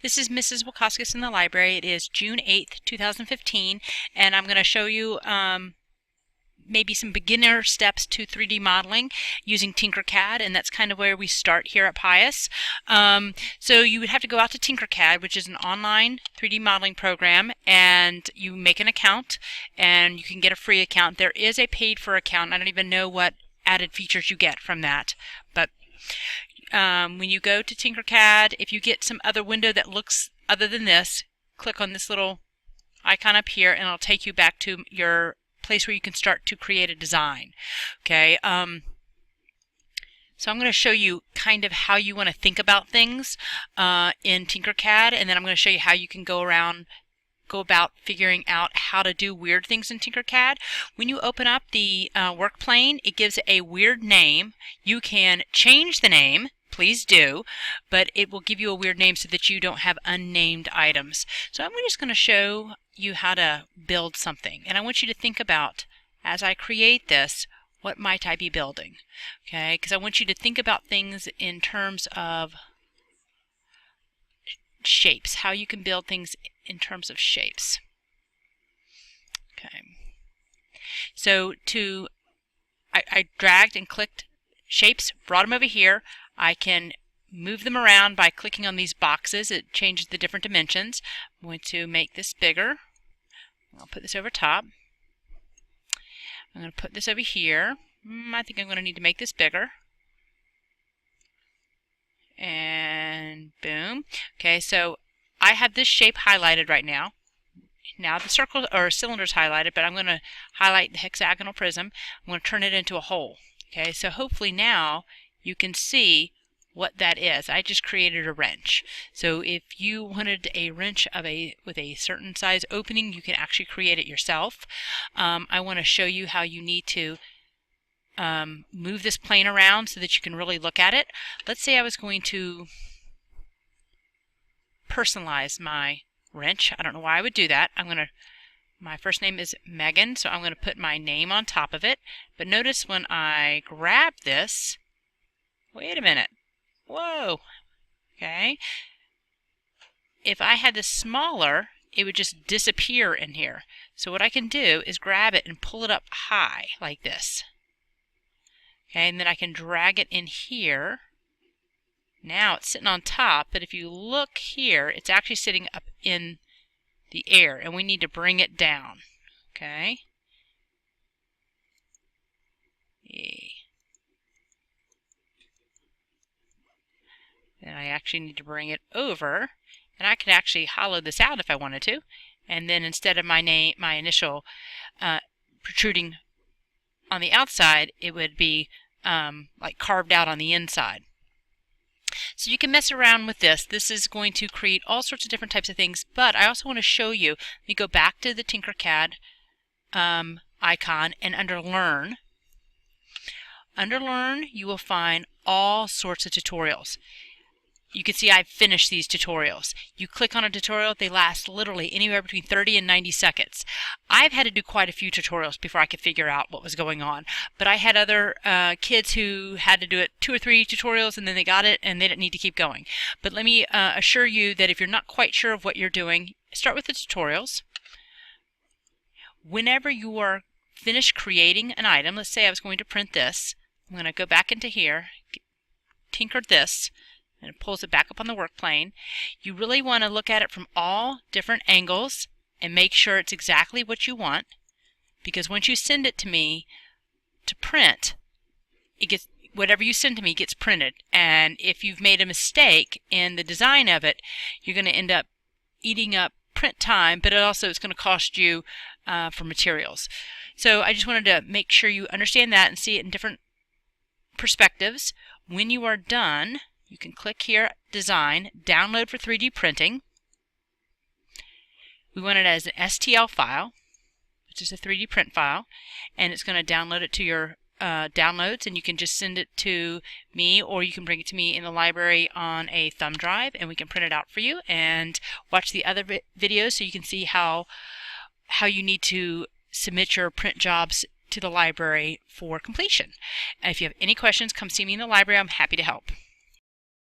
This is Mrs. Wakauskas in the library. It is June 8th, 2015, and I'm going to show you maybe some beginner steps to 3D modeling using Tinkercad, and that's kind of where we start here at Pius. So you would have to go out to Tinkercad, which is an online 3D modeling program, and you make an account, and you can get a free account. There is a paid for account. I don't even know what added features you get from that, but when you go to Tinkercad, if you get some other window that looks other than this, click on this little icon up here and it'll take you back to your place where you can start to create a design. Okay, so I'm going to show you kind of how you want to think about things in Tinkercad, and then I'm going to show you how you can go about figuring out how to do weird things in Tinkercad. When you open up the work plane, it gives a weird name. You can change the name, please do, but it will give you a weird name so that you don't have unnamed items. So I'm just going to show you how to build something, and I want you to think about, as I create this, what might I be building? Okay, because I want you to think about things in terms of shapes, how you can build things in terms of shapes. Okay, so I dragged and clicked shapes, brought them over here. I can move them around by clicking on these boxes. It changes the different dimensions. I'm going to make this bigger. I'll put this over top. I'm going to put this over here. I think I'm going to need to make this bigger. And boom. Okay, so I have this shape highlighted right now. Now the circle or cylinder is highlighted, but I'm going to highlight the hexagonal prism. I'm going to turn it into a hole. Okay, so hopefully now you can see what that is. I just created a wrench. So if you wanted a wrench with a certain size opening, you can actually create it yourself. I want to show you how you need to move this plane around so that you can really look at it. Let's say I was going to personalize my wrench. I don't know why I would do that. My first name is Megan, so I'm going to put my name on top of it. But notice when I grab this, wait a minute. Whoa. Okay. If I had this smaller, it would just disappear in here. So what I can do is grab it and pull it up high like this. Okay, and then I can drag it in here. Now it's sitting on top, but if you look here, it's actually sitting up in the air, and we need to bring it down. Okay. Then I actually need to bring it over, and I can actually hollow this out if I wanted to, and then instead of my initial protruding on the outside, it would be like carved out on the inside. So you can mess around with this. This is going to create all sorts of different types of things, but I also want to show you, let me go back to the Tinkercad icon, and under Learn. Under Learn, you will find all sorts of tutorials. You can see I've finished these tutorials. You click on a tutorial, they last literally anywhere between 30 and 90 seconds. I've had to do quite a few tutorials before I could figure out what was going on. But I had other kids who had to do it 2 or 3 tutorials and then they got it and they didn't need to keep going. But let me assure you that if you're not quite sure of what you're doing, start with the tutorials. Whenever you are finished creating an item, let's say I was going to print this, I'm going to go back into here, tinker this, and it pulls it back up on the work plane. You really want to look at it from all different angles and make sure it's exactly what you want, because once you send it to me to print, whatever you send to me gets printed, and if you've made a mistake in the design of it, you're going to end up eating up print time, but also it's going to cost you for materials. So I just wanted to make sure you understand that and see it in different perspectives. When you are done, you can click here, Design, Download for 3D Printing. We want it as an STL file, which is a 3D print file, and it's going to download it to your downloads, and you can just send it to me, or you can bring it to me in the library on a thumb drive, and we can print it out for you and watch the other videos so you can see how you need to submit your print jobs to the library for completion. And if you have any questions, come see me in the library. I'm happy to help.